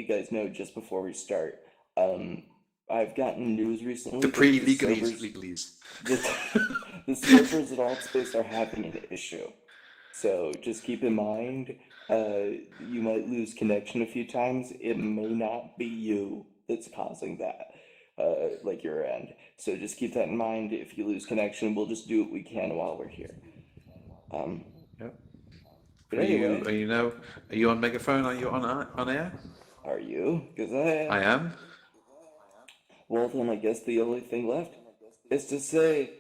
you guys know just before we start. Um, I've gotten news The recently that pre-legalese, legalese. the, the servers at Altspace are having an issue. So just keep in mind, you might lose connection a few times. It may not be you that's causing that, like your end. So just keep that in mind. If you lose connection, we'll just do what we can while we're here. Um, Yep. but Are you? anyway, Are you know? Are you on megaphone? Are you on air? are you? Because I I am. am. Well, then I guess the only thing left is to say,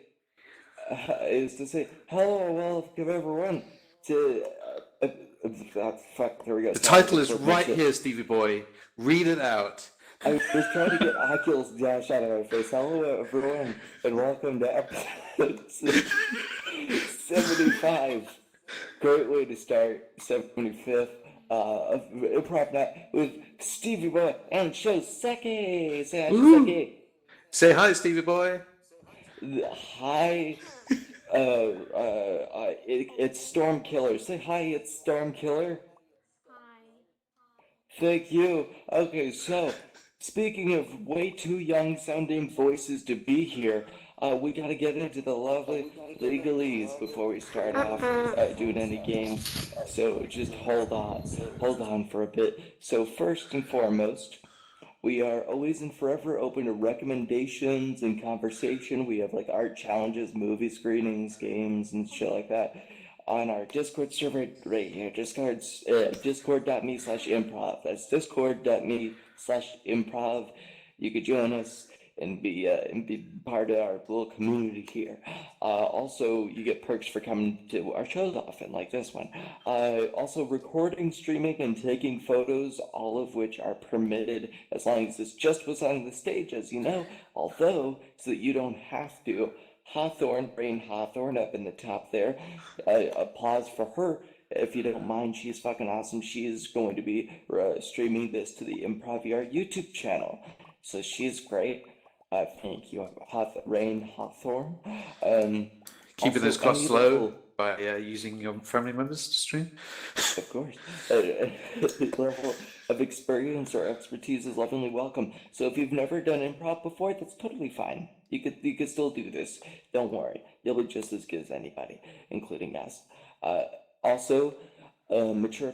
hello, welcome everyone to, fuck, there we go, The sorry, title that is broke my right shit. here, Stevie Boy. Read it out. I was trying to get Oculus dash out of my face. Hello, everyone, and welcome to episode 75. Great way to start 75th of Improv Night with Stevie Boy and Shoseki. Say hi, Woo! Shoseki. Say hi, Stevie Boy. Hi, it's Storm Killer. Say hi, it's Storm Killer. Thank you. Okay, so speaking of way too young sounding voices to be here, we got to get into the lovely legalese before we start off doing any games. So just hold on for a bit. So first and foremost, we are always and forever open to recommendations and conversation. We have like art challenges, movie screenings, games, and shit like that on our Discord server right here. Discord.me/improv. That's discord.me/improv. You could join us and be part of our little community here. Also, you get perks for coming to our shows often, like this one. Also, recording, streaming, and taking photos, all of which are permitted as long as it's just what's on the stage, as you know. Although, so that you don't have to. Hawthorne, Brain Hawthorne, up in the top there. Applause for her. If you don't mind, she's fucking awesome. She is going to be streaming this to the Improv VR YouTube channel. So she's great. Thank you, Rain Hawthorne. Keeping Also, those costs any low level, by using your family members to stream. of course, level of experience or expertise is lovingly welcome. So if you've never done improv before, that's totally fine. You could still do this. Don't worry, you'll be just as good as anybody, including us. Uh, Also, mature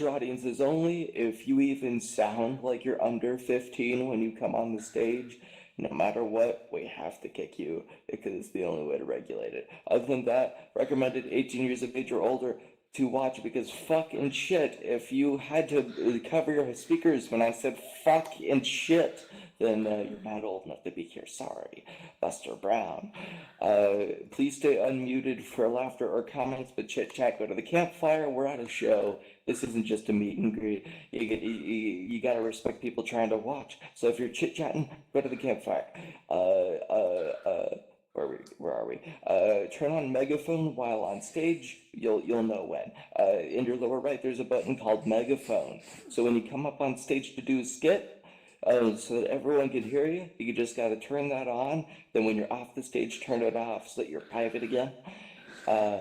audiences only. If you even sound like you're under 15 when you come on the stage, no matter what, we have to kick you because it's the only way to regulate it. Other than that, recommended 18 years of age or older to watch because fuck and shit. If you had to cover your speakers when I said fuck and shit, then you're not old enough to be here. Sorry, Buster Brown. Please stay unmuted for laughter or comments, but chit chat. Go to the campfire. We're at a show. This isn't just a meet and greet. You gotta respect people trying to watch. So if you're chit chatting, go to the campfire. Where are we? Turn on megaphone while on stage. You'll know when. In your lower right, there's a button called megaphone. So when you come up on stage to do a skit, so that everyone can hear you, you just gotta turn that on. Then when you're off the stage, turn it off so that you're private again. Uh,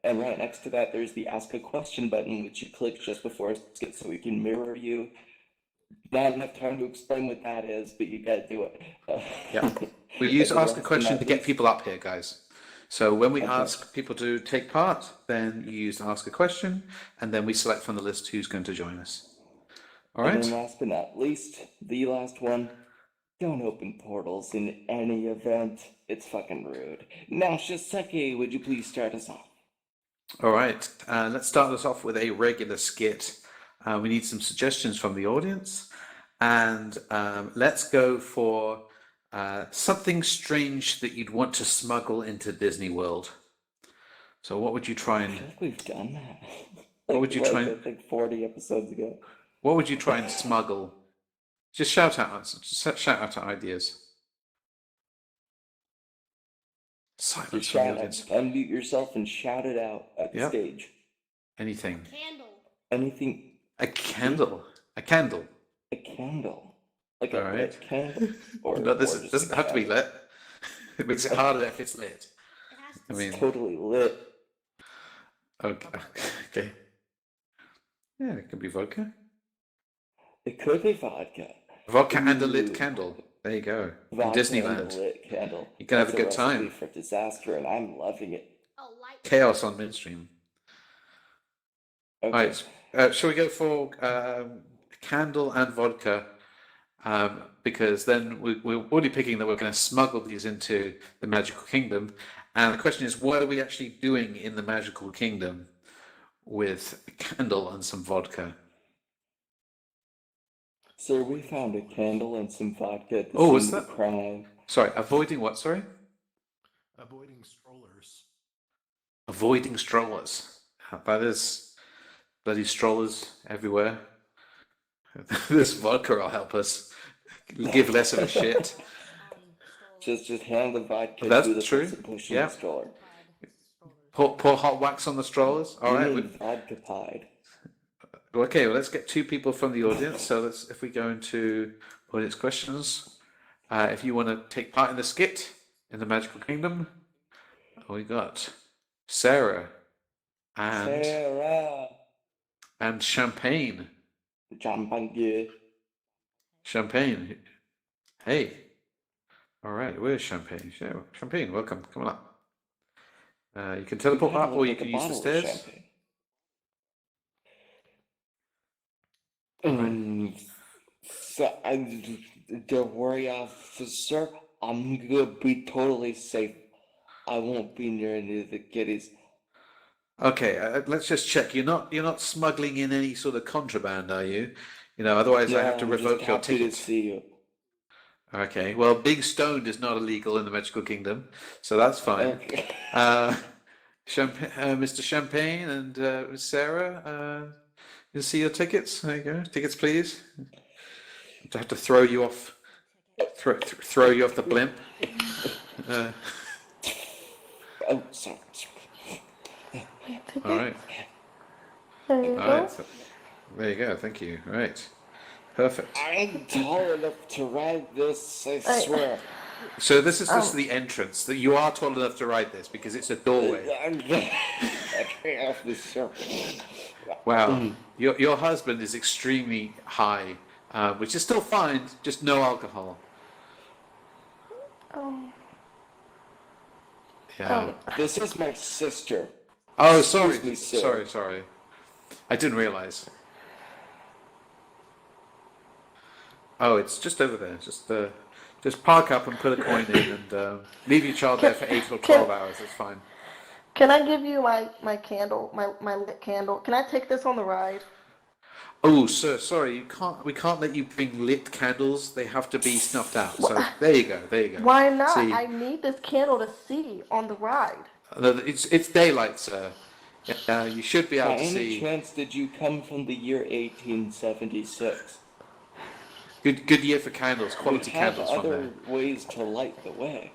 and right next to that, there's the ask a question button, which you click just before a skit so we can mirror you. Not enough time to explain what that is, but you gotta do it. Yeah. We use And then ask a last but question not to get least, people up here, guys. So when we of course. ask people to take part, then you use ask a question, and then we select from the list who's going to join us. All And then right? last but not least, the last one, don't open portals in any event. It's fucking rude. Now, Shiseki, would you please start us off? All right. Let's start us off with a regular skit. We need some suggestions from the audience. And let's go for something strange that you'd want to smuggle into Disney World. So what would you try I and feel like we've done that. what would you try I and think 40 episodes ago. what would you try and smuggle? Just shout out shout out ideas. Just Silence from the shout out, audience. unmute yourself and shout it out at the Yep. stage. Anything. Anything, A candle. A candle. a candle. Like All a right. lit candle? No, this Or just a doesn't have to be candle? lit. It makes it harder if it's lit. I It's mean, totally lit. okay. Okay. Yeah, it could be vodka. It could be vodka. Vodka and a lit Ooh, candle. There you go. In vodka and a Disneyland. lit candle. You can have a That's a good recipe time. for disaster, and I'm loving it. Chaos on mainstream. All Okay. right. Shall we go for candle and vodka? Because then we're already picking that we're going to smuggle these into the magical kingdom. And the question is, what are we actually doing in the magical kingdom with a candle and some vodka? Sir, we found a candle and some vodka at the Oh, scene what's of the that? crime. Sorry, avoiding what? Sorry? Avoiding strollers. Avoiding strollers. That is bloody strollers everywhere. This vodka will help us give less of a shit. Just hand the vodka to the That's true. person pushing the Yeah. stroller. Pour hot wax on the strollers. All You right. mean vodka pied. Okay, well, let's get two people from the audience. So if we go into audience questions, if you want to take part in the skit in the Magical Kingdom, we got Sarah and Sarah. Champagne. Champagne. Champagne. Hey. All right, where's Champagne? Champagne, welcome. Come on up. You can You teleport kind of up, look or you like a can use the bottle of stairs. champagne. Right. So, don't worry, officer. I'm gonna be totally safe. I won't be near any of the kiddies. Okay, let's just check. You're not smuggling in any sort of contraband, are you? Otherwise I have No, to I'm just revoke your happy to ticket. see you. Okay, well, being stoned is not illegal in the Magical Kingdom, so that's fine. Okay. Mr. Champagne and Miss Sarah, you see your tickets? There you go. Tickets, please. I have to throw you off, throw you off the blimp. Uh, Oh, sorry. all right, There you all go. right. There you go. Thank you. All right, perfect. I'm tall enough to ride this, I I- swear. So this is just the entrance. That you are tall enough to ride this because it's a doorway. Officer. Wow, your husband is extremely high, which is still fine, just no alcohol. Um, Yeah. This is my sister. Oh, Excuse sorry, me, sir. sorry. I didn't realize. Oh, it's just over there. Just park up and put a coin in, and leave your child there for 8 or 12 hours. It's fine. can I give you my candle, my lit candle? Can I take this on the ride? Oh, sir, sorry, we can't let you bring lit candles. They have to be snuffed out. So there you go. Why not? See, I need this candle to see on the ride. it's daylight, sir. You should be By able to any see. chance, did you come from the year 1876? Good year for candles. We Quality have candles from there. other ways to light the way.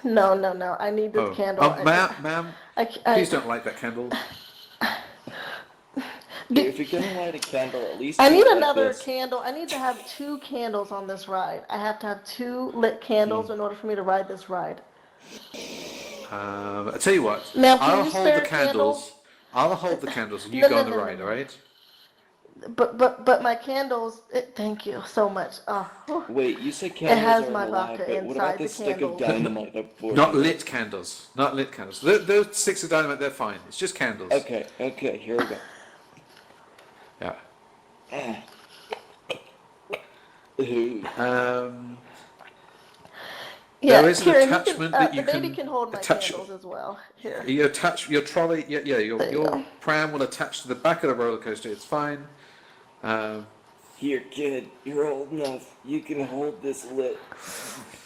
No. I need this Oh, candle. ma'am, I, please don't light that candle. If you're gonna light a candle, at least I do need it like another this. candle. I need to have 2 candles on this ride. I have to have 2 lit candles in order for me to ride this ride. I tell you what, Now, can I'll you hold spare the a candle? candles. I'll hold the candles, and you No, go no, on the no, no, ride. All no. right? But my candles. Thank you so much. Oh, Wait, you said it candles has are my allowed, vodka but what about inside the this stick of candles. dynamite aboard Not you? lit candles. Not lit candles. Those sticks of dynamite, they're fine. It's just candles. Okay, here we go. Yeah. Ooh. Yeah, There is an here, and attachment that the you baby can can hold my attach. candles as well. Here, You attach your trolley. Yeah. there you Your go. pram will attach to the back of the roller coaster. It's fine. Here, kid, you're old enough. You can hold this lit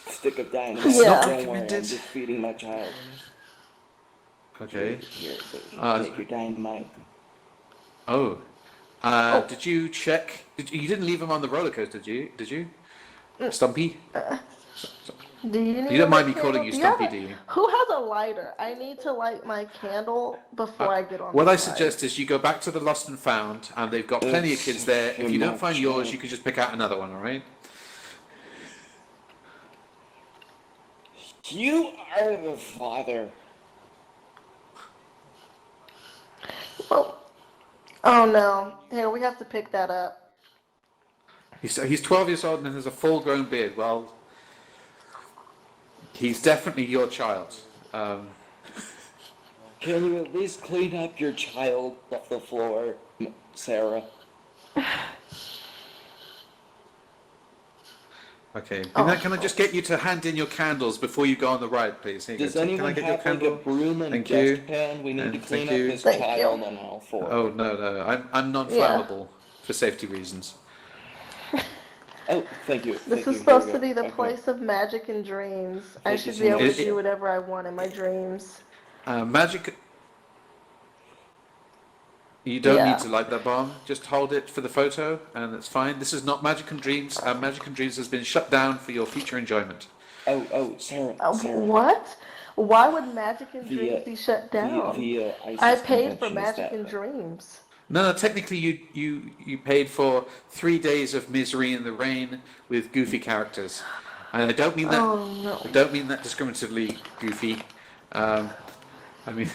stick of dynamite. It's not Don't worry, I'm recommended. just feeding my child. Okay. Here, Uh, take your dynamite. Oh. Oh, Did you check? You didn't leave him on the roller coaster, did you? Stumpy? do you need You don't mind another me calling candle? you Do you have Stumpy, do you? Who has a lighter? I need to light my candle before I get on What I this ride. suggest is you go back to the Lost and Found, and they've got plenty of kids there. If you don't find yours, you can just pick out another one, all right? You are the father. Oh no! Here, we have to pick that up. He's 12 years old and has a full-grown beard. Well, he's definitely your child. Can you at least clean up your child off the floor, Sarah? Okay. Oh. Can I just get you to hand in your candles before you go on the ride, please? Here you Does go. Can I anyone get your have like a candle? broom and Thank you. dustpan? We need to And clean thank up you. this Thank child you. on all four. Oh no, I'm non-flammable for safety reasons. Oh, thank you. This Thank you. is Here supposed we to go. be the Okay. place of magic and dreams. I Thank you should so be able much. to do whatever I want in my dreams. Magic. You don't Yeah. need to light that bomb. Just hold it for the photo, and it's fine. This is not Magic and Dreams. Magic and Dreams has been shut down for your future enjoyment. Oh, Sarah. Sarah. What? Why would Magic and The, Dreams be shut down? the ISIS I paid for convention is Magic that. and Dreams. No, technically you paid for 3 days of misery in the rain with goofy characters, and I don't mean that. Oh no. I don't mean that discriminatively, Goofy. I mean,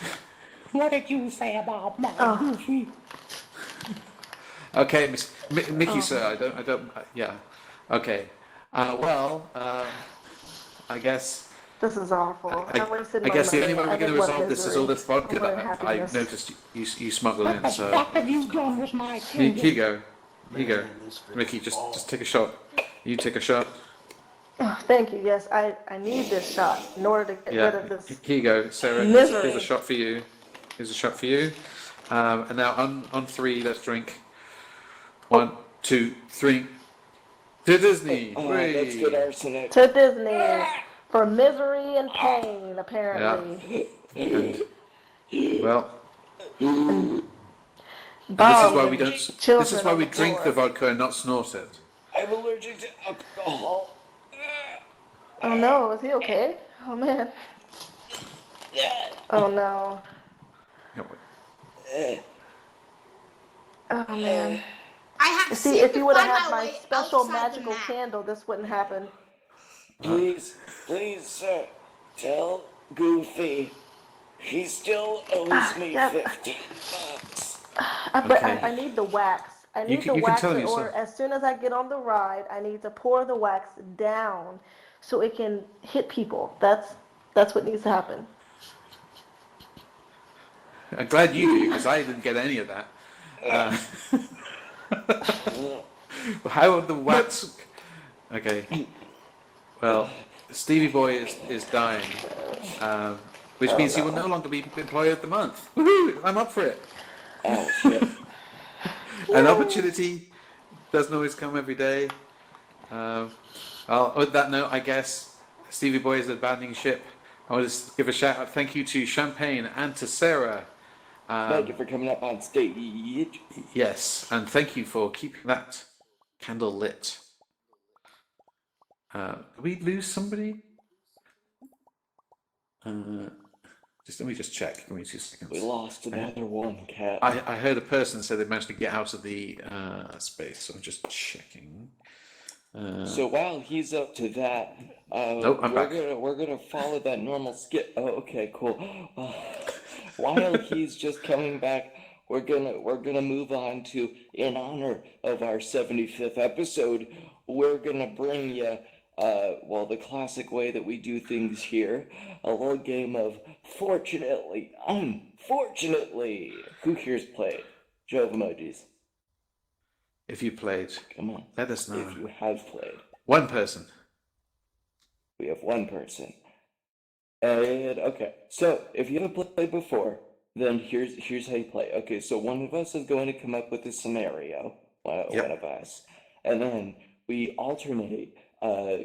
What did you say about my Oh. Goofy? okay, Mickey, sir. I don't. Yeah. Okay. Well, I guess. This is awful. I wasted I my guess the money. only way I we're going to didn't want resolve this is all misery. this vodka I wanted that I happiness. noticed you smuggled in. What the So fuck have you done with my here kingdom? you go. Here you go. Man, this fits Ricky, just all. take a shot. You take a shot. Oh, thank you. Yes, I need this shot in order to get rid of Yeah. this. Here you go, Sarah. Misery. Here's a shot for you. Here's a shot for you. And now on 3, let's drink. 1, 2, 3. To Disney. Oh, Hooray. that's good arsenic. To Disney for misery and pain, apparently. And, well, Bomb this is why we don't. children This is why on we the drink floor. the vodka and not snort it. I'm allergic to alcohol. Oh no, is he okay? Oh man. Oh no. Oh man. I have to See, if you would have find had my way special outside the magical map. candle, this wouldn't happen. Please, sir, tell Goofy he still owes me yeah. $15. But Okay. I need the wax. I You need can- the you can wax tell in yourself. order. As soon as I get on the ride, I need to pour the wax down so it can hit people. That's what needs to happen. I'm glad you do because I didn't get any of that. How would the wax? Okay. Well, Stevie Boy is dying, which means he will no longer be Employee of the Month. Woohoo! I'm up for it. Oh, shit. An opportunity doesn't always come every day. With that note, I guess Stevie Boy is abandoning ship. I want to give a shout out, thank you to Champagne and to Sarah. Thank you for coming up on stage. Yes, and thank you for keeping that candle lit. Did we lose somebody? Let me just check. Give me 2 seconds. We lost another one, Cat. I heard a person say they managed to get out of the space, so I'm just checking. So while he's up to that, Nope, I'm back. we're gonna follow that normal skit. Oh, okay, cool. While he's just coming back, we're gonna move on to, in honor of our 75th episode, we're gonna bring you, the classic way that we do things here, a little game of fortunately, unfortunately. Who here's played? Show of emojis. If you played, Come on. let us know. If you have played. One person. We have one person. And okay, so if you haven't played before, then here's how you play. Okay, so one of us is going to come up with a scenario, Yep. one of us, and then we alternate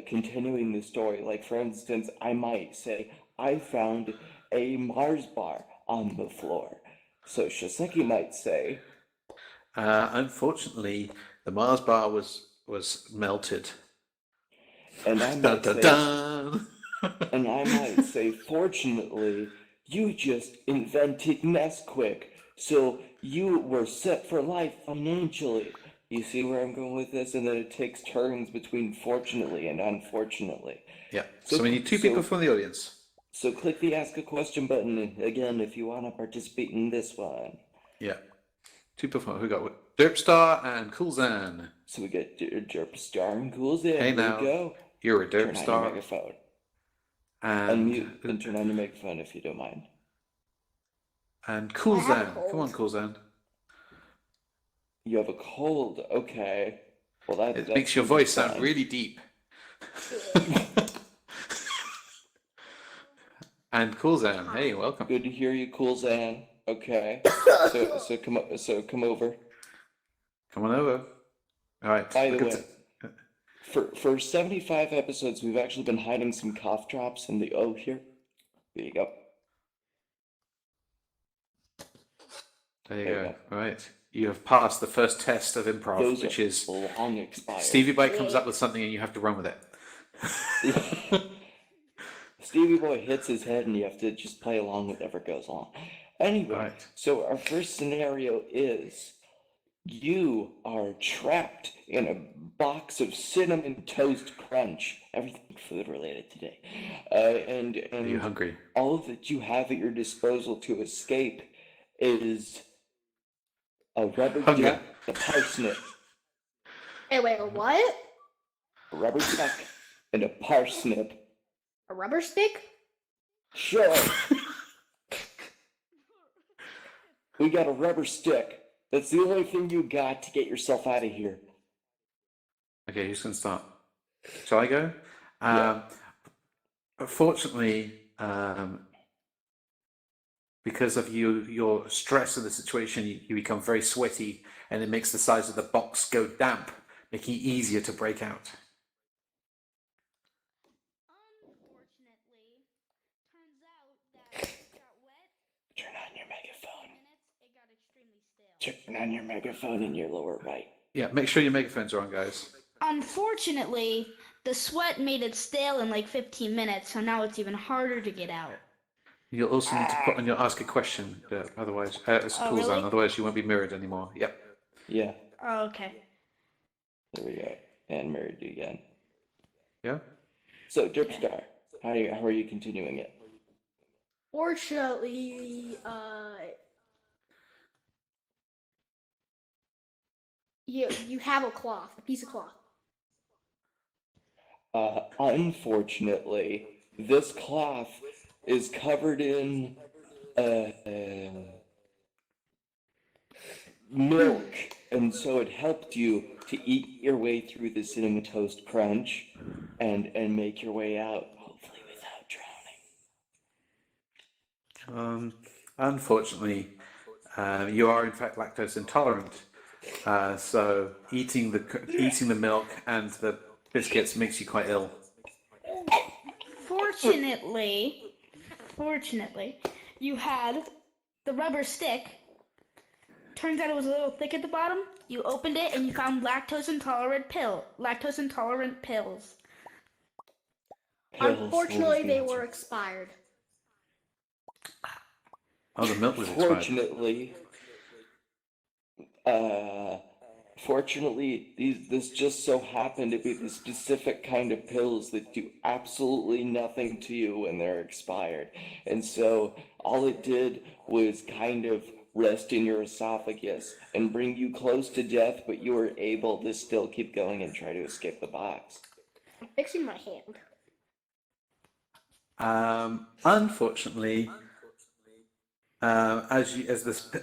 continuing the story. Like for instance, I might say, I found a Mars bar on the floor. So Shoseki might say, Unfortunately, the Mars bar was melted. and I Dun, might dun, say, dun. and I might say, fortunately, you just invented Nesquik, so you were set for life financially. You see where I'm going with this? And then it takes turns between fortunately and unfortunately. Yeah. So we need 2 people from the audience. So click the ask a question button again if you want to participate in this one. Yeah. 2 people. Who got Derpstar and Coolzan. So we got Derpstar and Ghouls in. Hey Here now, we go. you're a Turn on your Derpstar. megaphone. And Unmute and turn on your megaphone if you don't mind. and I have a Coolzan. Come cold. on, Coolzan. You have a cold. Okay. Well, It that's makes your gonna be voice sound fun. really deep. And Coolzan, hey, welcome. Good to hear you, Cool Zan. Okay. So come over. Come on over. All right. By the look way, at for 75 episodes, we've actually been hiding some cough drops in the O here. There you go. There you There go. you All right. You have passed the first test of improv, Those which are is long expired. Stevieboy comes up with something and you have to run with it. Stevieboy hits his head and you have to just play along with whatever goes on. Anyway, Right. so our first scenario is you are trapped in a box of cinnamon toast crunch. Everything food related today. And Are you hungry? all that you have at your disposal to escape is a rubber Hunger. duck, a parsnip, Hey, wait, a what? a rubber duck, and a parsnip. A rubber stick? Sure. We got a rubber stick. That's the only thing you got to get yourself out of here. Okay, who's going to start? Shall I go? Yeah. Fortunately, because of your stress of the situation, you become very sweaty, and it makes the sides of the box go damp, making it easier to break out. Unfortunately, turns out that it got wet. Turn on your megaphone. Minutes, it got extremely stale. Turn on your megaphone in your lower right. Yeah, make sure your megaphones are on, guys. Unfortunately, the sweat made it stale in like 15 minutes, so now it's even harder to get out. You'll also need to put on your ask a question, otherwise, it's Oh, cool really? zone, otherwise you won't be mirrored anymore. Yep. Yeah, Oh, okay. there we go. And married you again. Yeah? So, Dripstar, how are you continuing it? Fortunately, you have a cloth, a piece of cloth. Unfortunately, this cloth is covered in milk, and so it helped you to eat your way through the cinnamon toast crunch and make your way out, hopefully without drowning. Unfortunately, you are in fact lactose intolerant. So eating the milk and the biscuits makes you quite ill. Fortunately, you had the rubber stick. Turns out it was a little thick at the bottom. You opened it and you found lactose intolerant pills. Pills Unfortunately, was the they answer. were expired. Oh, the milk was expired. Fortunately, this just so happened to be the specific kind of pills that do absolutely nothing to you when they're expired. And so all it did was kind of rest in your esophagus and bring you close to death, but you were able to still keep going and try to escape the box. I'm fixing my hand. Unfortunately, as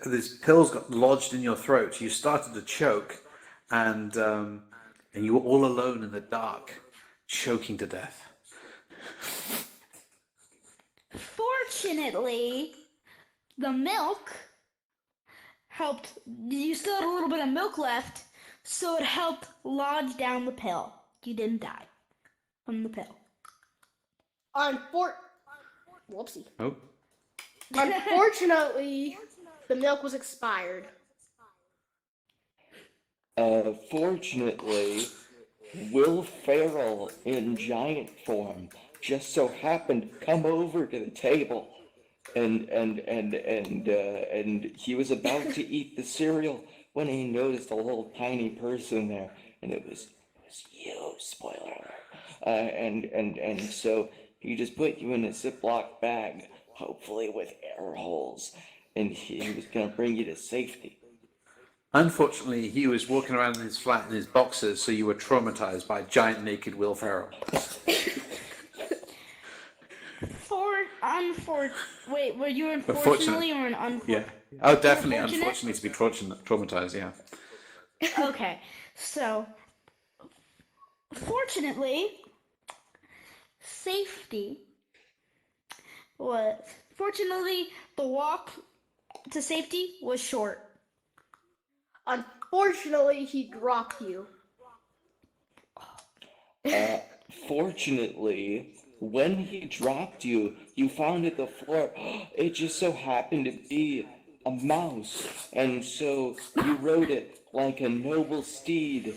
these pills got lodged in your throat, you started to choke, and you were all alone in the dark, choking to death. Fortunately, the milk helped. You still had a little bit of milk left, so it helped lodge down the pill. You didn't die from the pill. Whoopsie. Oh, Unfortunately, the milk was expired. Fortunately, Will Ferrell in giant form just so happened to come over to the table, and he was about to eat the cereal when he noticed a little tiny person there, and it was you. Spoiler alert. And so he just put you in a Ziploc bag, hopefully with air holes, and he was gonna bring you to safety. Unfortunately, he was walking around in his flat in his boxers, so you were traumatized by giant naked Will Ferrell. Wait, were you Fortunate. unfortunately or an Yeah. unfortunate? Oh, definitely. Fortunate? Unfortunately, to be traumatized. Yeah. Okay, so fortunately, safety was fortunately the walk to safety was short. Unfortunately, he dropped you. Fortunately, when he dropped you, you found at the floor. It just so happened to be a mouse, and so you rode it like a noble steed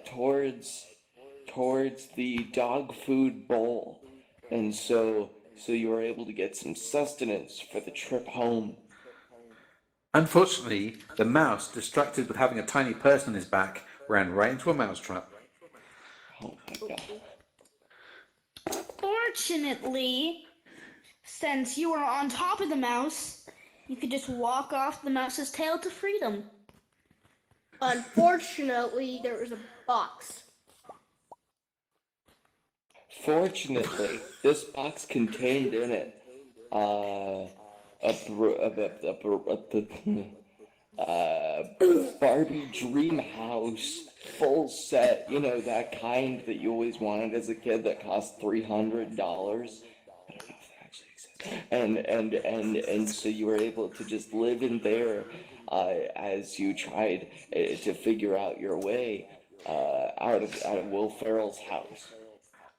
towards the dog food bowl, and so you were able to get some sustenance for the trip home. Unfortunately, the mouse, distracted with having a tiny person on his back, ran right into a mousetrap. Oh my god. Fortunately, since you were on top of the mouse, you could just walk off the mouse's tail to freedom. Unfortunately, there was a box. Fortunately, this box contained in it a Barbie dream house full set, you know, that kind that you always wanted as a kid that cost $300. I don't know if that actually exists. And so you were able to just live in there as you tried to figure out your way out of Will Ferrell's house.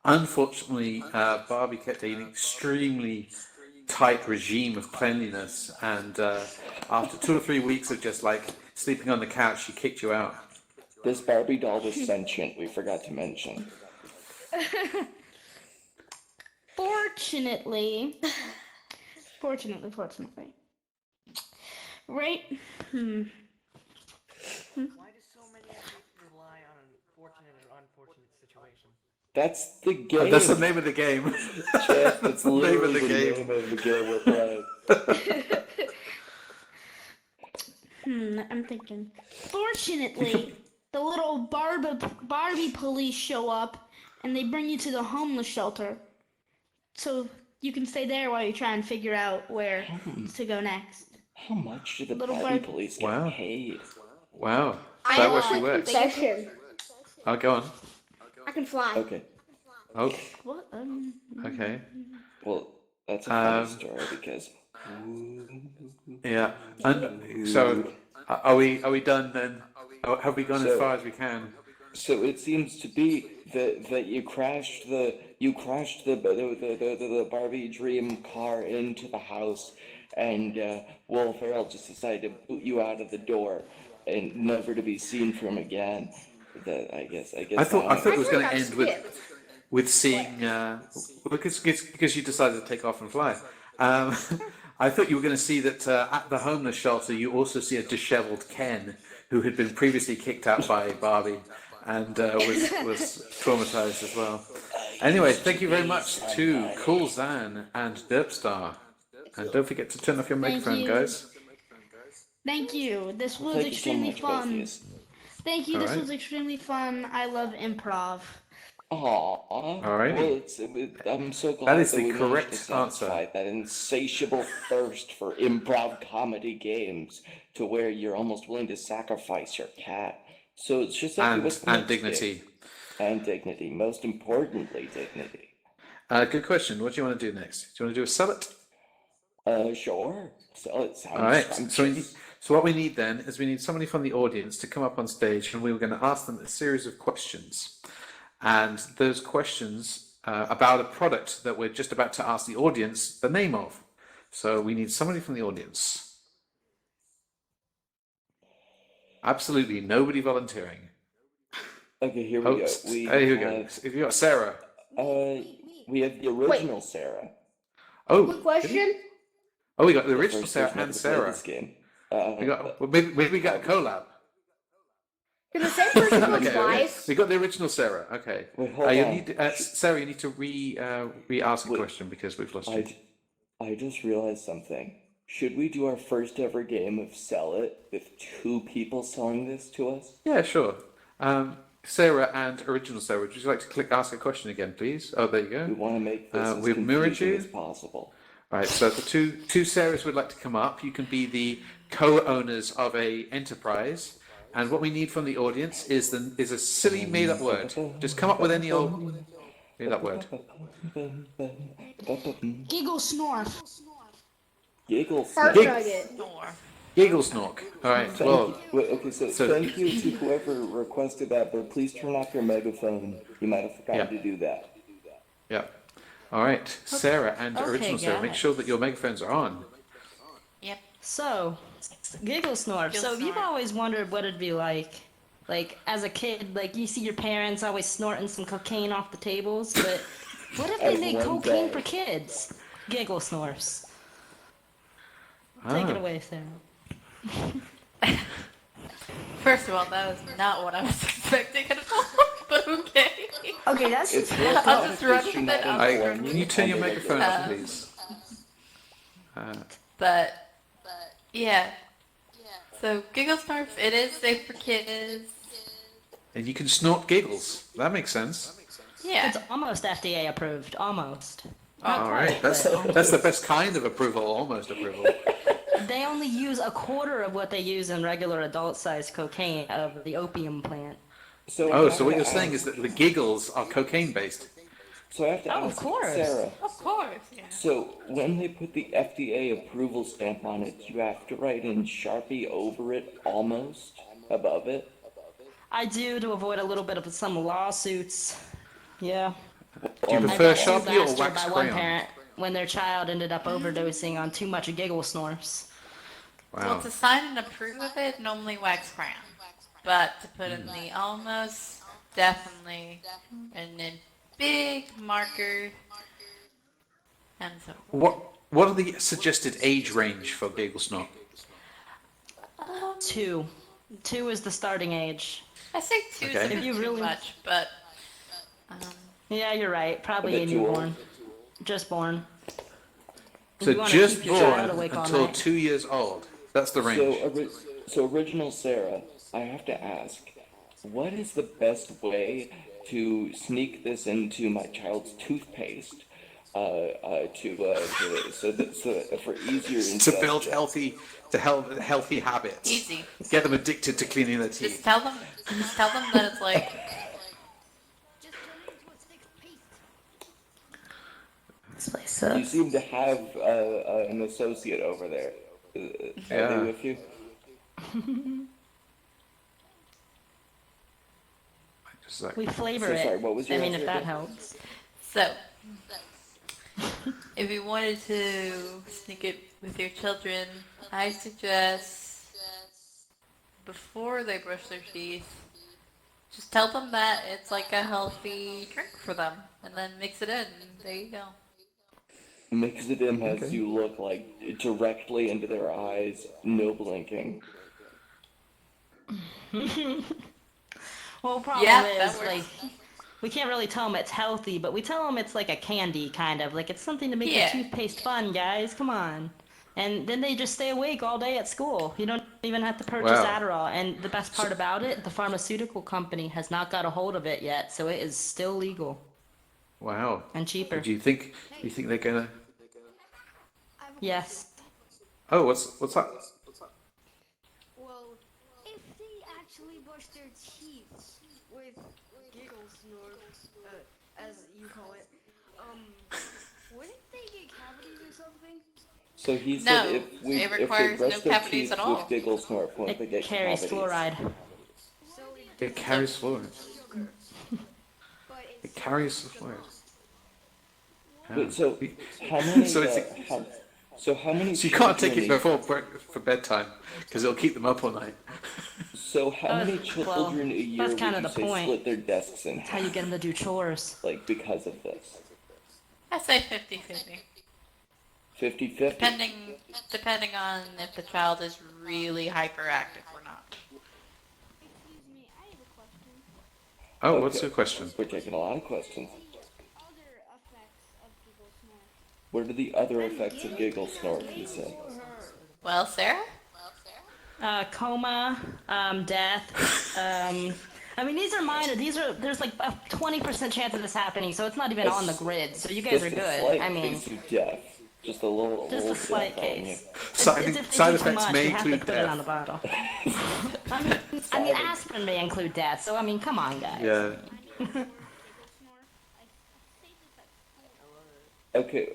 Unfortunately, Barbie kept an extremely tight regime of cleanliness, and after 2 or 3 weeks of just like sleeping on the couch, she kicked you out. This Barbie doll was sentient, we forgot to mention. Fortunately. Right? Why do so many athletes rely on fortunate and unfortunate situations? That's the game. That's the name of the game. Jeff, that's the name literally of the game. name of the game we're playing. I'm thinking. Fortunately, the little Barbie police show up and they bring you to the homeless shelter. So you can stay there while you try and figure out where to go next. How much do the Little Barbie Barbie- police get Wow. paid? Wow. I That have was a she quick works. confession. Oh, go on. I can fly. Okay, Oh, What? okay. well, that's a funny Um, story because. Yeah. And so, are we done then? Have we gone as So- far as we can? So it seems to be that you crashed the Barbie dream car into the house, and Will Ferrell just decided to boot you out of the door and never to be seen from again. That I guess I thought it was going to got end with skipped. seeing because you decided to take off and fly. I thought you were going to see that at the homeless shelter you also see a disheveled Ken who had been previously kicked out by Barbie and was traumatized as well. Anyway, thank you very much to Cool Zan and Derpstar, and don't forget to turn off your Thank microphone, you. guys. Thank you. This was Thank you so extremely much, both of fun. yous. Thank you. All This right. was extremely fun. I love improv. Aww. Alrighty. Well, I'm so glad is that the we managed correct to satisfy that insatiable thirst for improv comedy games to where you're almost willing to sacrifice your cat. So it's just like what's the And next game? dignity. And dignity. Most importantly, dignity. Good question. What do you want to do next? Do you want to do a sell it? Sure. So it sounds All right. scrumptious. So what we need then is we need somebody from the audience to come up on stage, and we were going to ask them a series of questions, and those questions about a product that we're just about to ask the audience the name of. So we need somebody from the audience. Absolutely nobody volunteering. Okay, here we go. Here we go. If you got Sarah. We have the original Sarah. Oh, Quick question. Oh, we got the The original first Sarah person and ever to play Sarah. this game. We got well, maybe we got a collab. Can the same person go Okay, twice? we got the original Sarah. Okay. Wait, hold You on. need Sarah. You need to re-ask a Wait. question because we've lost you. I just realized something. should we do our first ever game of Sell It with two people selling this to us? Yeah, sure. Sarah and original Sarah, would you like to ask a question again, please? Oh, there you We go. want to make this as We've mirrored confusing you. as possible. Right, so the two Sarahs would like to come up. You can be the co-owners of a enterprise, and what we need from the audience is a silly made-up word. Just come up with any old made-up word. Giggle snorf. Giggle Fart snap. nugget. Giggle snork. All right. Thank Well, you. Wait, okay, so thank you to whoever requested that, but please turn off your megaphone. You might have forgotten Yeah. to do that. yeah. All right, Sarah and Okay, original Sarah, make guys. sure that your megaphones are on. Yep. So, Giggle Snorf. So you've Snort. always wondered what it'd be like as a kid, like you see your parents always snorting some cocaine off the tables, but what if they As made one cocaine does. for kids? Giggle Snorfs. Take it Ah. away, Sarah. First of all, that was not what I was expecting at all. But okay. Okay, that's It's I'll just run Christian with not it. I'll I, just run inform with can you it. turn your on the megaphone regular- off, please? But yeah. So Giggle Snarf, it is safe for kids. And you can snort giggles. That makes sense. Yeah. It's almost FDA approved. Almost. All right, that's the best kind of approval, almost approval. They only use a quarter of what they use in regular adult-sized cocaine of the opium plant. So I Oh, have so what to you're ask- saying is that the giggles are cocaine based. So I have to Oh, of ask course. Sarah. Of course, yeah. So when they put the FDA approval stamp on it, you have to write in Sharpie over it, almost above it. I do to avoid a little bit of some lawsuits. Yeah. Do you I prefer got sued Sharpie or last year wax by one crayon? parent when their child ended up overdosing on too much giggle snorfs. Well, Wow. to sign and approve of it, normally wax crayon. But to put in the almost, definitely, and then big marker, and so forth. What are the suggested age range for giggle snort? 2. 2 is the starting age. I say two is Okay. a bit If you too really- much, but Yeah, you're right. A Probably bit a too old. newborn. Just born. So You wanna just keep your child born awake all until night. 2 years old. That's the range. So original Sarah, I have to ask, what is the best way to sneak this into my child's toothpaste? So for easier To build ingestion? healthy habits. easy. Get them addicted to cleaning their Just teeth. tell them that it's like, This place You sucks. seem to have an associate over there. Are Yeah. they with you? Just like- We flavor So it. sorry, what was your I mean, if answer that again? helps. so. If you wanted to sneak it with your children, I suggest before they brush their teeth, just tell them that it's like a healthy drink for them, and then mix it in. And there you go. Mix it in as you look like directly into their eyes, no blinking. Well, problem Yeah, is, that works. like, we can't really tell them it's healthy, but we tell them it's like a candy, kind of. Like, it's something to make Yeah. the toothpaste fun, guys. Come on. And then they just stay awake all day at school. You don't even have to purchase Wow. Adderall. And the best part about it, the pharmaceutical company has not got a hold of it yet, so it is still legal Wow. and cheaper. Do you think they're gonna? Yes. Oh, what's that? Well, if they actually brush their teeth with giggle snorts, as you call it, wouldn't they get cavities or something? So he No, said if it they requires brush no their cavities teeth at all. with giggle snort, won't they It get carries cavities? fluoride. So It carries fluoride. but It it's carries fluoride. Wait, so how many? So it's how many? So you can't take it children for bedtime because it'll keep them up all night. So how many well, children a year that's would kinda you the say point. split their desks in That's how you half? get them to do chores. Like because of this? I say 50-50. 50-50? Depending on if the child is really hyperactive or not. excuse me, I have a question. Oh, what's Okay. your question? We're taking a lot of questions. Other effects of giggle snorts. What are the other effects of giggle snort, you say? Well, Sarah? Coma, death. I mean, these are minor. There's like a 20% chance of this happening, so it's not even on the grid. So you guys Just are a good. slight I mean, case of death. Just a little just a slight death on you. case. It's if they Side do too effects much, may you have to include put it on the death. bottle. I mean, aspirin may include death. So I mean, come on, guys. Yeah. Okay,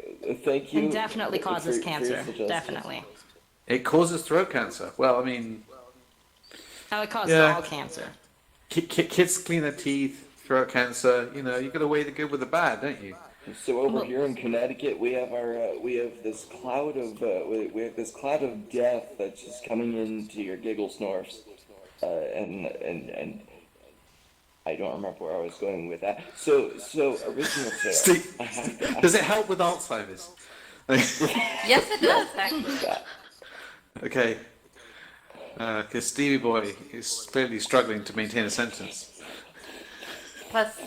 thank you. And definitely causes for your cancer. suggestion. Definitely. It causes throat cancer. Well, I mean, How it causes Yeah. all cancer. kids clean their teeth, throat cancer. You know, you got to weigh the good with the bad, don't you? So over here in Connecticut, we have this cloud of we have this cloud of death that's just coming into your giggle snorfs, and I don't remember where I was going with that. So original Sarah, Steve, I have to, does it help with Alzheimer's? Yes, it does, actually. Okay. Because Stevie Boy is clearly struggling to maintain a sentence. Plus,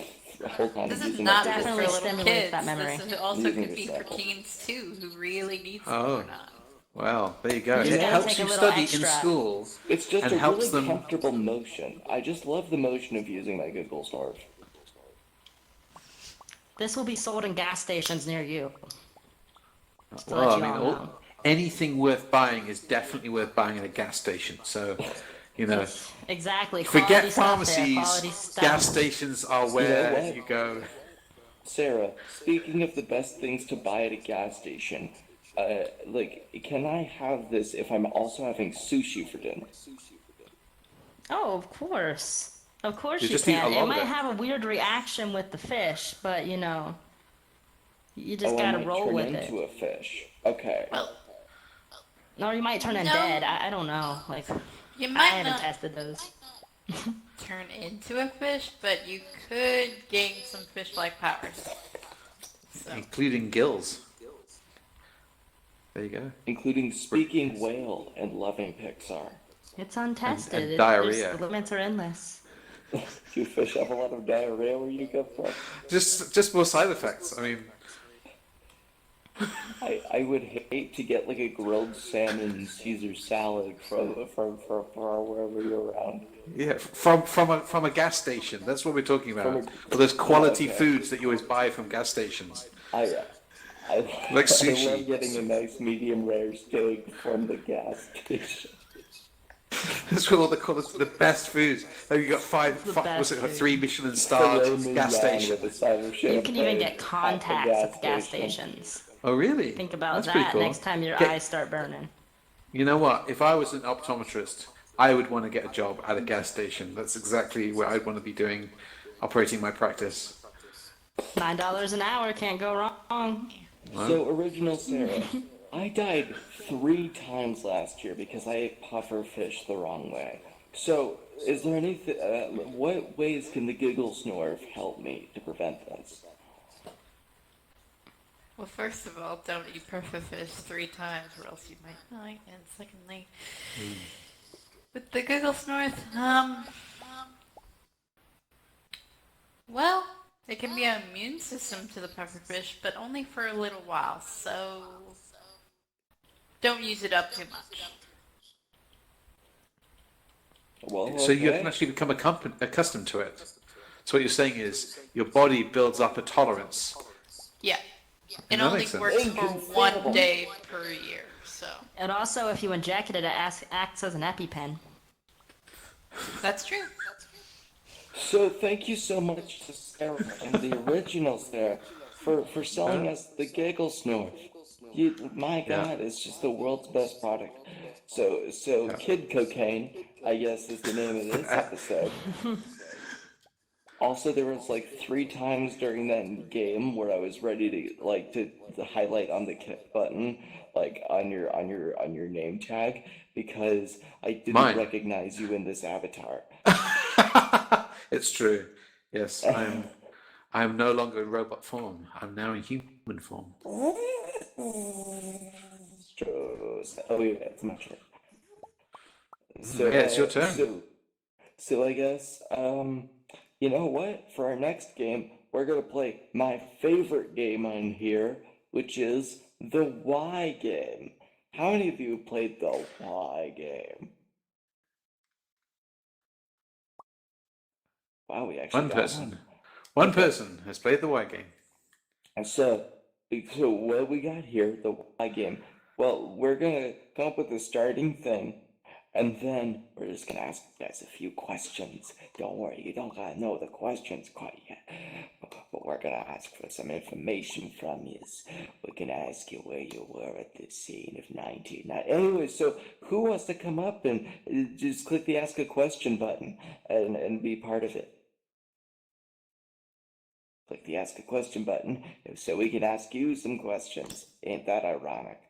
Hold on, this I'm is using not my just for Definitely little stimulates kids. that memory. This is also Using could be for recycle. teens too, who really need some Oh. or not. Well, there you go. You just It gotta helps take a you little study in extra. school It's just and a helps really them. comfortable motion. I just love the motion of using my giggle snorf. This will be sold in gas stations near you. Just to Well, let I you mean, all know. anything worth buying is definitely worth buying at a gas station. So, you know, Exactly. forget Quality stuff there, pharmacies. quality stuff. Gas stations are where what? you go. Sarah, speaking of the best things to buy at a gas station, can I have this if I'm also having sushi for dinner? Oh, of course. Of course You you just eat a can. lot It of might it. have a weird reaction with the fish, but you know, you just Oh, I gotta might roll turn with into it. a fish. Okay. Well, Or you might turn in No. dead. I don't know. Like, you I might haven't not tested those. turn into a fish, but you could gain some fish-like powers. So, Including gills. There you go. Including speaking whale and loving Pixar. It's untested. and diarrhea. The limits are endless. Do fish have a lot of diarrhea where you come from? Just more side effects. I mean, I would hate to get like a grilled salmon Caesar salad from wherever you're around. yeah, from a gas station. That's what we're talking about. From Well, there's quality okay. foods that you always buy from gas stations. I Like sushi. I love getting a nice medium rare steak from the gas station. That's what all they call it, the best foods. Like you got best food. 3 Michelin starred Filet gas mignon station. with a side of You can even champagne get at the contacts at the gas stations. Oh, really? Think about That's pretty that cool. next time your Get- eyes start burning. You know what? If I was an optometrist, I would want to get a job at a gas station. That's exactly what I'd want to be doing, operating my practice. $9 an hour, can't go wrong. So, original Sarah, I died 3 times last year because I ate puffer fish the wrong way. So, is there anything? What ways can the giggle snorf help me to prevent this? well, first of all, don't eat puffer fish 3 times, or else you might die. And secondly, with the Google Snorth, well, it can be an immune system to the pufferfish, but only for a little while. So don't use it up too much. Well, So you okay. can actually become accustomed to it. So what you're saying is your body builds up a tolerance. Yeah, it That only makes sense. works for 1 day per year. So And also, if you inject it, it acts as an EpiPen. that's true. So thank you so much to Sarah and the original Sarah for selling us the giggle snorf. My God, it's just the world's best product. So Kid Cocaine, I guess, is the name of this episode. Also, there was like 3 times during that game where I was ready to highlight on the kick button, like on your name tag, because I didn't recognize you in this avatar. It's true. Yes, I'm no longer in robot form. I'm now in human form. Oh yeah, it's my turn. So Yeah, it's your turn. So I guess you know what? For our next game, we're gonna play my favorite game on here, which is the why game. How many of you played the Y game? Wow, we actually One got person. one. One Okay. person has played the Y game. And so what we got here, the Y game. Well, we're gonna come up with a starting thing, and then we're just gonna ask you guys a few questions. Don't worry, you don't gotta know the questions quite yet. But we're gonna ask for some information from you. We can ask you where you were at the scene of 1990. Anyway, so who wants to come up and just click the ask a question button and be part of it? Click the ask a question button so we can ask you some questions. Ain't that ironic?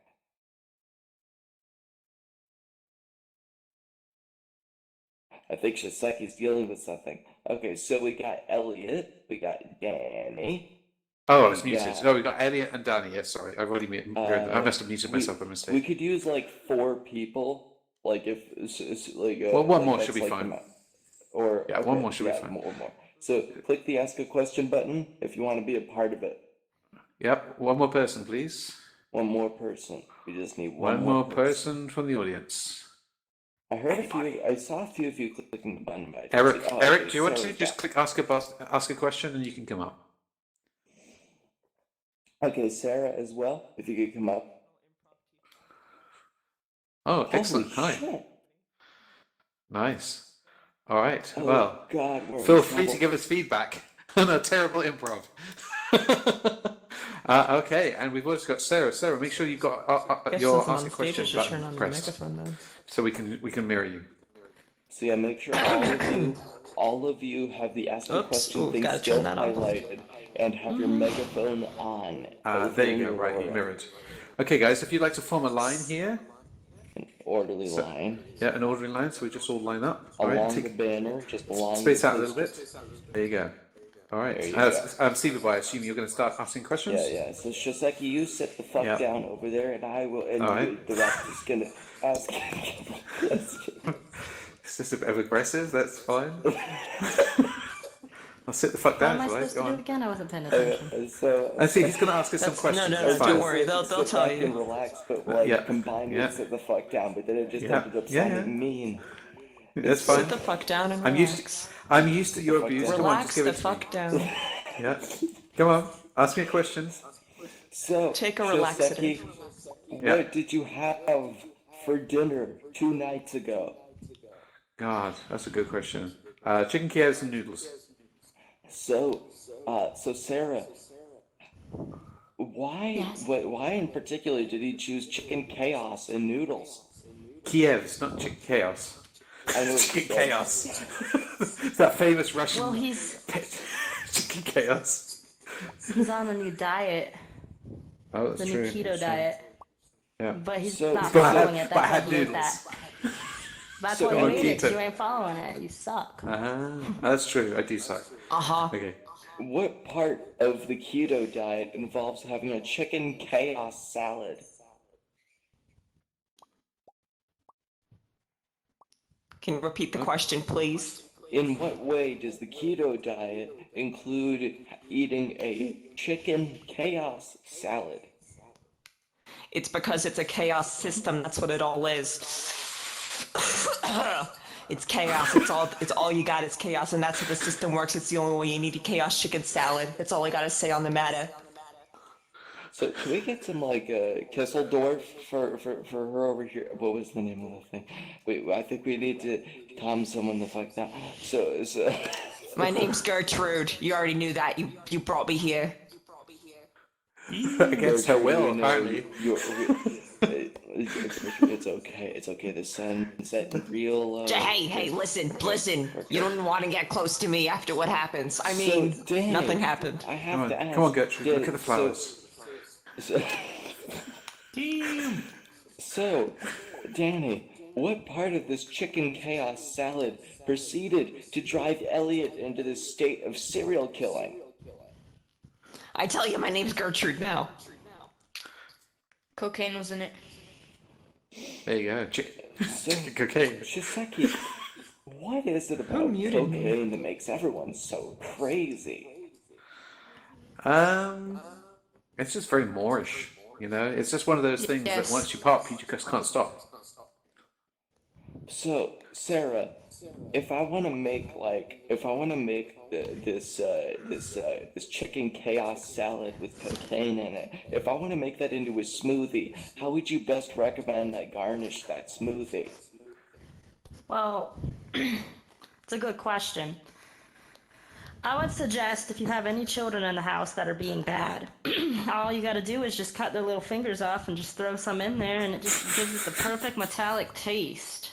I think Shoseki's dealing with something. Okay, so we got Elliot, we got Danny. Oh, I was muted. Yeah. Oh, we got Elliot and Danny. Yes, sorry. I've already muted. I must have muted myself by We mistake. could use like 4 people, like if like Well, one like more that's should be like fine. or Yeah, okay, one more should be yeah, fine. more. So click the ask a question button if you want to be a part of it. Yep, one more person, please. One more person. We just need One more person from the audience. I saw a few of you clicking the button. But Eric, oh, Eric, okay, do you want to Sarah's just back. click ask a question and you can come up? Okay, Sarah as well, if you could come up. Oh, Holy excellent. Hi. shit. Nice. All right. Oh Well, God, we're feel in free to trouble. give us feedback on a terrible improv. Okay, and we've also got Sarah. Sarah, make sure you've got your ask a question button pressed, so we can mirror you. So yeah, make sure all of you have the ask a question thing gotta still turn that off. highlighted and have your megaphone on. There you go. Right, you mirrored. Okay, guys, if you'd like to form a line here, An orderly line yeah, an orderly line, so we just all line up. All along right, the banner, just along. space the out a little bit. There you go. All right. There you go. Stevieboy, I assume you're going to start asking questions. Yeah. So Shoseki, you sit the fuck Yeah. down over there, and I will. And All right. the rest is gonna ask. It's just a bit of aggressive. That's fine. I'll sit the fuck What down. am I Right? supposed Go to do on. again? I wasn't paying attention. So I see. He's going to ask us some That's- questions. no, That's fine. don't worry. They'll sit tell back you. and relax, but like Yeah. combined Yeah. with sit the fuck down. But then it just Yeah. ended up Yeah, sounding mean. That's fine. Sit the fuck down and I'm relax. used to your abuse. Come on, just Relax give the it to me. fuck down. Yeah. Come on. Ask me a question. So Take a Shoseki, relaxative. Yeah. what did you have for dinner 2 nights ago? God, that's a good question. Chicken Kievs and noodles. So Sarah, why in particular did he choose chicken chaos and noodles? Kievs, not chicken chaos. I know Chicken chaos. It's that famous Russian Well, he's chicken chaos. on a new diet, Oh, that's the true. new keto that's true. diet, Yeah. but he's So- not But I following had- it. but I That's had why he ate noodles. that. That's So- why you Oh, ate it. 'Cause keto. you ain't following it. You suck. That's true. I do suck. Okay. What part of the keto diet involves having a chicken chaos salad? Can you repeat the question, please? In what way does the keto diet include eating a chicken chaos salad? It's because it's a chaos system. That's what it all is. It's chaos. It's all you got is chaos, and that's how the system works. It's the only way you need a chaos chicken salad. That's all I gotta say on the matter. So can we get some like Kesseldorf for her over here? What was the name of the thing? Wait, I think we need to calm someone the fuck down. So My name's Gertrude. You already knew that. You brought me here. Against her will, apparently. It's okay. It's okay. The sun setting real. Hey, listen. You don't want to get close to me after what happens. I mean, So, Danny, nothing happened. I have to ask. Come on, Gertrude. Look at the flowers. So, Danny, what part of this chicken chaos salad proceeded to drive Elliot into this state of serial killing? I tell you, my name's Gertrude now. Cocaine was in it. There you go. So, Cocaine. Shoseki, what is it about muted me? cocaine that makes everyone so crazy? It's just very Moorish. You know, it's just one of those things that Yes. once you pop, you just can't stop. So, Sarah, if I want to make this chicken chaos salad with cocaine in it, if I want to make that into a smoothie, how would you best recommend I garnish that smoothie? Well, it's a good question. I would suggest if you have any children in the house that are being bad, all you gotta do is just cut their little fingers off and just throw some in there, and it just gives it the perfect metallic taste.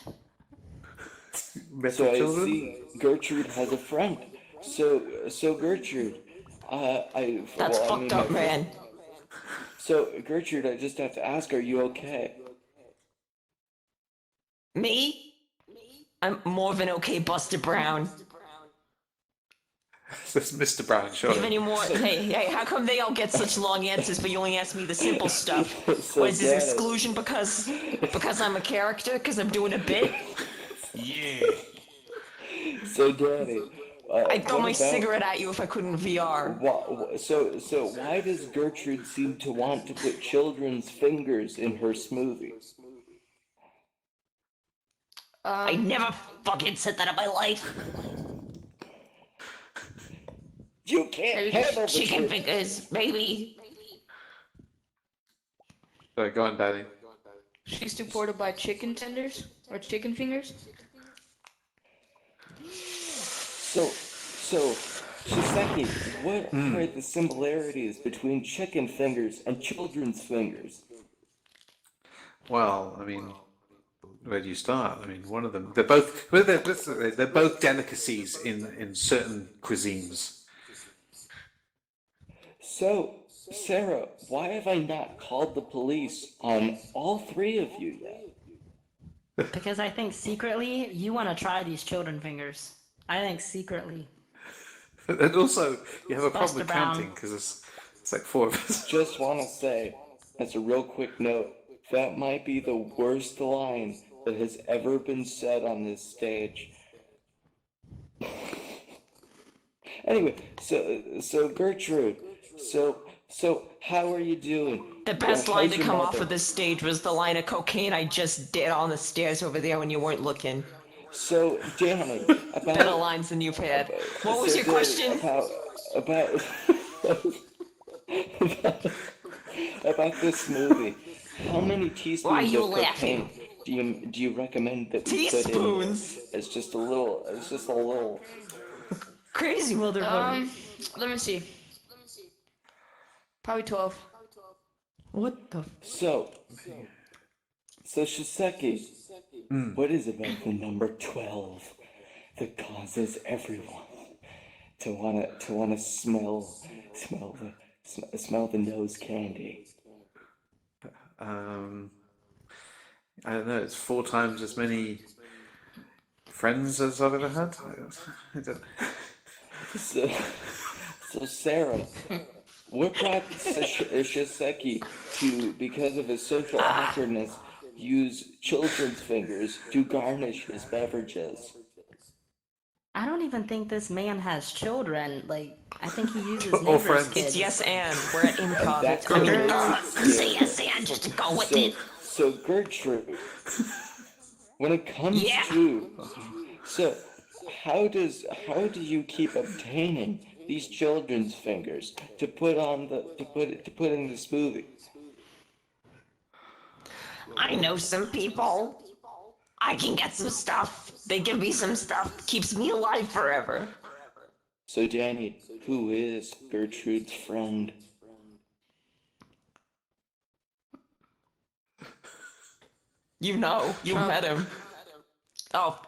So I see Gertrude has a friend. So Gertrude, That's fucked up, man. So Gertrude, I just have to ask, are you okay? Me? I'm more than okay, Buster Brown. That's Mr. Brown, Do you sure. have any more? Hey, how come they all get such long answers, but you only ask me the simple stuff? So What is this Dennis- exclusion because I'm a character? Because I'm doing a bit? Yeah. So Danny, I'd throw what my about- cigarette at you if I couldn't VR. So why does Gertrude seem to want to put children's fingers in her smoothie? I never fucking said that in my life. You can't handle the Chicken truth. fingers, baby. Sorry, go on, Danny. She's supported by chicken tenders or chicken fingers. So Shoseki, what are the similarities between chicken fingers and children's fingers? Well, I mean, where do you start? I mean, one of them, they're both delicacies in certain cuisines. So, Sarah, why have I not called the police on all three of you yet? Because I think secretly you want to try these children fingers. I think secretly. And also, you have a problem Buster with Brown. counting because it's like four of us. Just want to say, as a real quick note, that might be the worst line that has ever been said on this stage. Anyway, so Gertrude, so how are you doing? The best How's line to your come off mother? of this stage was the line of cocaine I just did on the stairs over there when you weren't looking. So, Danny, Better about lines than you've had. What was so your Danny, question? about about this movie? How many teaspoons Why are you of cocaine laughing? do you recommend that we put in? Teaspoons? It's just a little. Crazy motherfucker. Let me see. Probably 12. What the? So Shoseki, what is about the number 12 that causes everyone to wanna smell the nose candy? I don't know. It's 4 times as many friends as I've ever had. I don't. So Sarah, what brought Shoseki to, because of his social awkwardness, use children's fingers to garnish his beverages? I don't even think this man has children. Like, I think he uses Or neighbors' friends. kids. It's yes and. We're at improv. That's It's under. correct. Say yes and just to go with it. So Gertrude, when it comes Yeah. to, so how do you keep obtaining these children's fingers to put in the smoothie? I know some people. I can get some stuff. They give me some stuff. Keeps me alive forever. So Danny, who is Gertrude's friend? You know. You met him. Oh.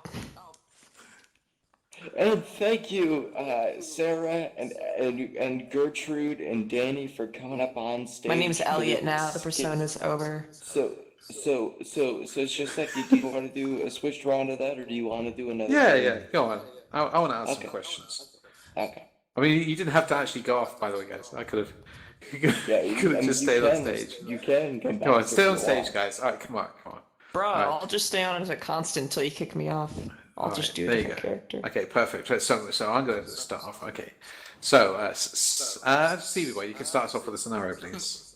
And thank you, Sarah and Gertrude and Danny for coming up on stage. My name's Elliot for now. The skit. persona's over. So Shoseki, do you want to do a switch round of that, or do you want to do another? Yeah, game? yeah. Go on. I want to ask Okay. some questions. Okay. I mean, you didn't have to actually go off, by the way, guys. I could have. Yeah, You could have just stayed on stage. You can come back. Come on, if stay you on stage, want. guys. All right, come on. Bro, Right. I'll just stay on as a constant until you kick me off. I'll All just right, do a there you different go. character. Okay, perfect. So I'm going to start off. Okay. So, Stevieboy, you can start us off with a scenario, please.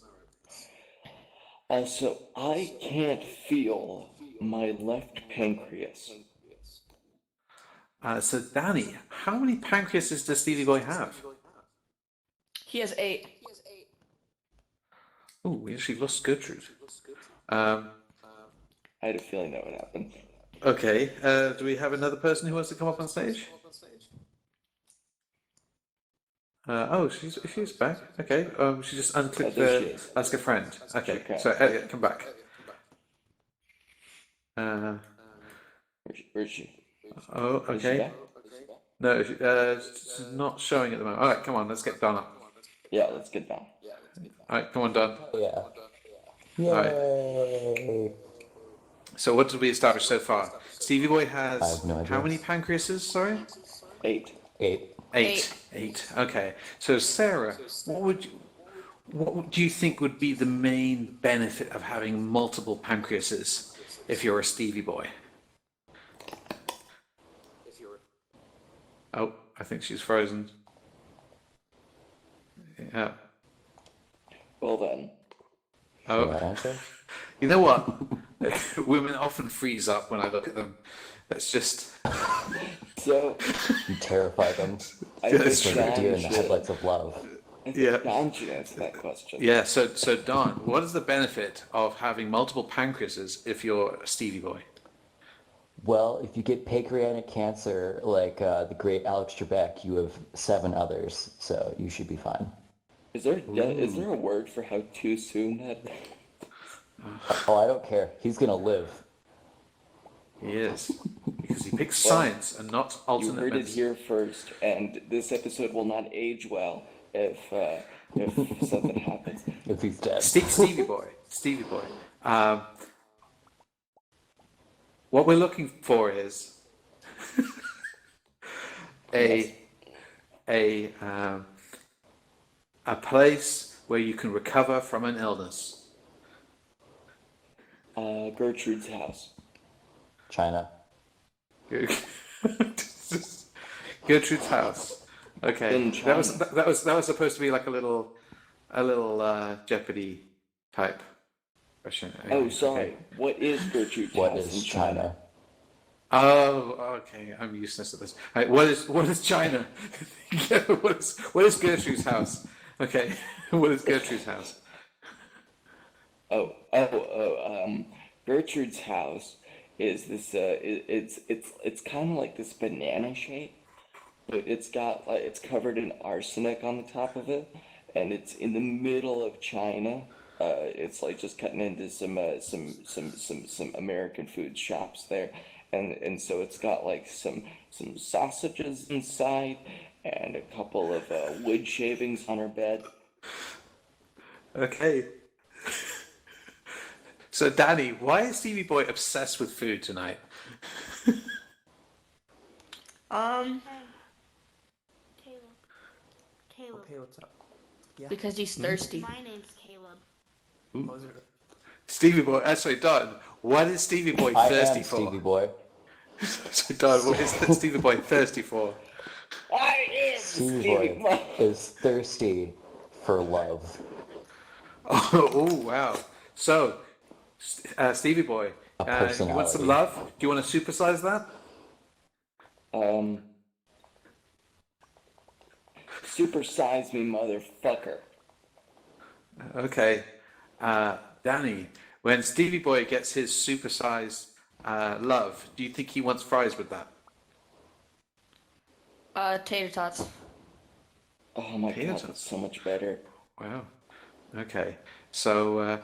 Also, I can't feel my left pancreas. So Danny, how many pancreases does Stevie Boy have? He has 8. Oh, we actually lost Gertrude. Um, I had a feeling that would happen. okay, do we have another person who wants to come up on stage? Oh, she's back. Okay, she just unclicked there she the is. ask a friend. Okay, Okay. so Elliot, come back. Where's she? Oh, Is she okay. back? No, she's not showing at the moment. All right, come on, let's get Don up. Yeah, let's get down. All right, come on, Don. Yeah. All right. Yay! So what did we establish so far? Stevie Boy I has have no idea. how many pancreases? Sorry. 8. 8. Eight. Okay. So Sarah, what do you think would be the main benefit of having multiple pancreases if you're a Stevie Boy? Oh, I think she's frozen. Yeah. Well then. Oh. Should I answer? You know what? Women often freeze up when I look at them. That's just. So. You terrify them. I That's think true. Like a deer in the Don headlights of love. should, Yeah. Don should answer that question. Yeah. So Don, what is the benefit of having multiple pancreases if you're a Stevie Boy? Well, if you get pancreatic cancer, like the great Alex Trebek, you have 7 others, so you should be fine. Is there a word for how too soon that? Oh, I don't care. He's gonna live. He is. Because he picks science and not alternate You heard medicine. it here first, and this episode will not age well if something happens. If he's dead. Stevie Boy. What we're looking for is a place where you can recover from an illness. Gertrude's house. China. Gertrude's house. Okay, In that was China. supposed to be like a little Jeopardy type question. Oh, sorry. Okay. What is Gertrude's What house is in China? Oh, okay. I'm useless at this. All right, what is China? what is Gertrude's house? Okay, what is Gertrude's house? Gertrude's house is this. It's kind of like this banana shape, but it's covered in arsenic on the top of it, and it's in the middle of China. It's like just cutting into some American food shops there, and so it's got like some sausages inside and a couple of wood shavings on her bed. Okay. So, Danny, why is Stevie Boy obsessed with food tonight? Caleb. Okay, what's up? Yeah. Because he's thirsty. My name's Caleb. Stevie Boy, sorry, Don, what is Stevie Boy I thirsty am for? Stevie Boy. So, Don, what is Stevie Boy thirsty for? I am Stevie Boy is thirsty for love. Oh, wow. So, Stevie Boy, A you want personality. some love? Do you want to supersize that? Supersize me, motherfucker. Okay. Danny, when Stevie Boy gets his supersized love, do you think he wants fries with that? Tater tots. Oh my Tater god, tots. that's so much better. Wow. Okay. So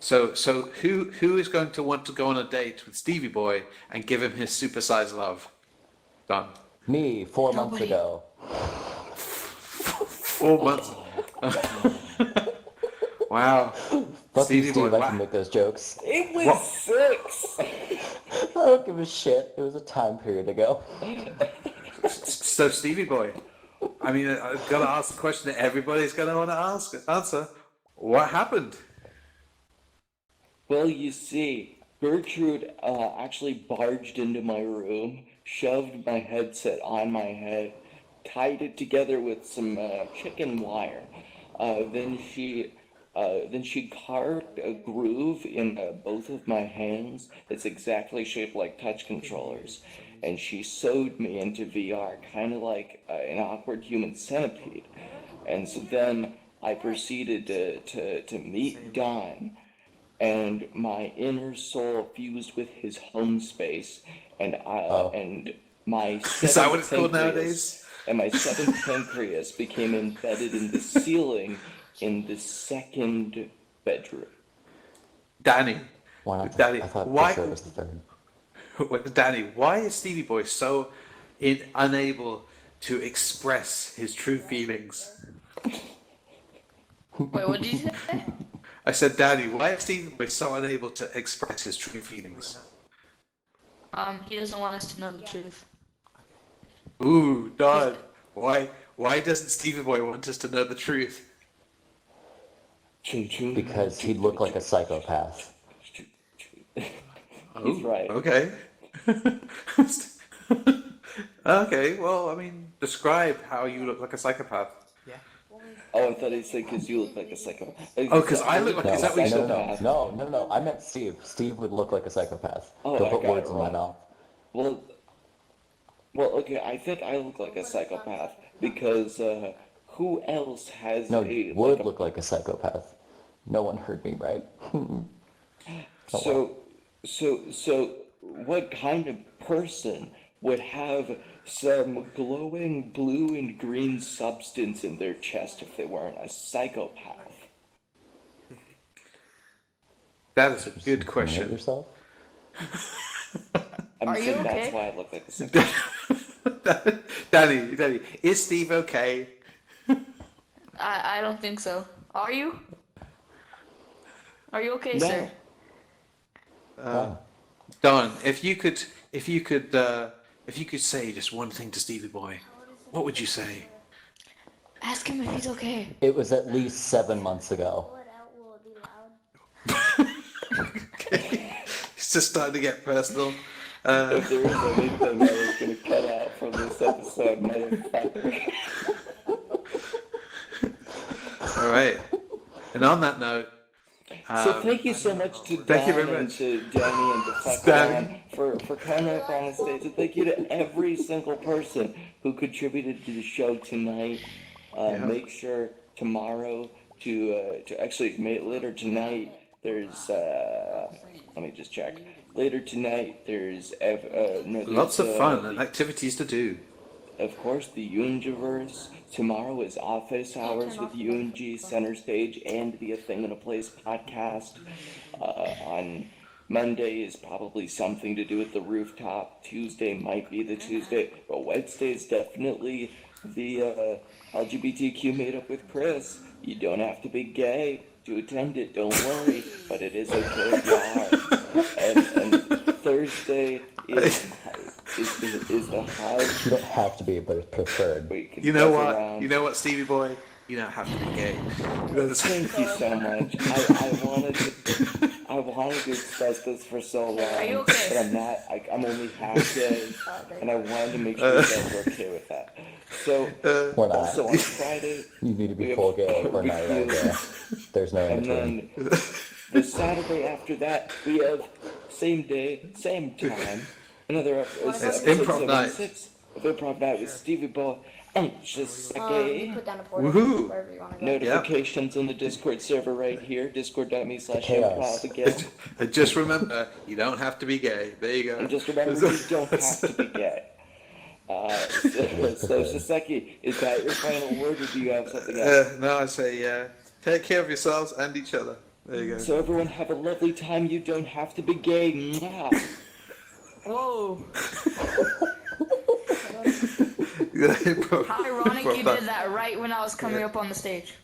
who is going to want to go on a date with Stevie Boy and give him his supersized love? Done. Me, 4 months ago. 4 months. Wow. Fuck Stevie you, Steve, Boy, I wow. can make those jokes. It was What? 6! I don't give a shit. It was a time period ago. So Stevie Boy, I mean, I've got to ask the question that everybody's going to want to answer. What happened? Well, you see, Gertrude actually barged into my room, shoved my headset on my head, tied it together with some chicken wire. Then she Then she carved a groove in both of my hands that's exactly shaped like touch controllers. And she sewed me into VR, kind of like an awkward human centipede. And so then I proceeded to meet Don, and my inner soul fused with his home space, and my Is that what it's called nowadays? And my seventh pancreas became embedded in the ceiling in the second bedroom. Danny, Danny, I thought why? for sure it was the third. Danny, why is Stevieboy so unable to express his true feelings? Wait, what did you say? I said, Danny, why is Stevieboy so unable to express his true feelings? He doesn't want us to know the truth. Ooh, Don, why doesn't Stevieboy want us to know the truth? Because he'd look like a psychopath. He's right. Okay. Okay, well, I mean, describe how you look like a psychopath. Oh, I thought he said because you look like a psychopath. Oh, because I look like a psychopath. No, I meant Steve. Steve would look like a psychopath. Oh, Don't I put got words it in my wrong. mouth. Well, okay, I think I look like a psychopath because who else has No, a you would look like a psychopath. No one heard me right. So what kind of person would have some glowing blue and green substance in their chest if they weren't a psychopath? That is a good question. Yourself? I'm saying that's why I look like a psychopath. Danny, is Steve okay? I don't think so. Are you? Are you okay, No. sir? Don, if you could say just one thing to Stevie Boy, what would you say? Ask him if he's okay. It was at least 7 months ago. Okay. It's just starting to get personal. If there was anything I was going to cut out from this episode, motherfucker. All right. And on that note, so thank you so much to thank you Dan very and much. to Danny and to Fuck Danny. Don for coming up on the stage. And thank you to every single person who contributed to the show tonight. Make sure tomorrow to actually later tonight there's let me just check. Later tonight there's Lots of fun and activities to do. Of course, the Universe. Tomorrow is Office Hours with UNG Center Stage and the A Thing in a Place podcast. On Monday is probably something to do with the rooftop. Tuesday might be the Tuesday, but Wednesday is definitely the LGBTQ meetup with Chris. You don't have to be gay to attend it, don't worry, but it is okay if you are. And Thursday is the high. You don't have to be, but it's preferred. You know what? You know what, Stevie Boy? You don't have to be gay. Thank you so much. I wanted to express this for so long, Are you okay? but I'm not. I'm only half gay, and I wanted to make sure you guys were okay with that. So, We're not. also on Friday, You need to we be have full gay or not barbecue. gay. There's no in And between. then the Saturday after that, we have same day, same time, another episode Improv night. 76 of Improv Night with Stevie Boy and Shoseki. Put down a portal Woohoo! wherever you want to go. Notifications on the Discord server right here, discord.me/improv chaos. again. And just remember, you don't have to be gay. There you go. And just remember, you don't have to be gay. So Shoseki, is that your final word, or do you have something else? No, I say, take care of yourselves and each other. There you go. So everyone have a lovely time. You don't have to be gay. Mwah. Whoa. Improv- How ironic improv you night. did that right when I was coming up on the stage.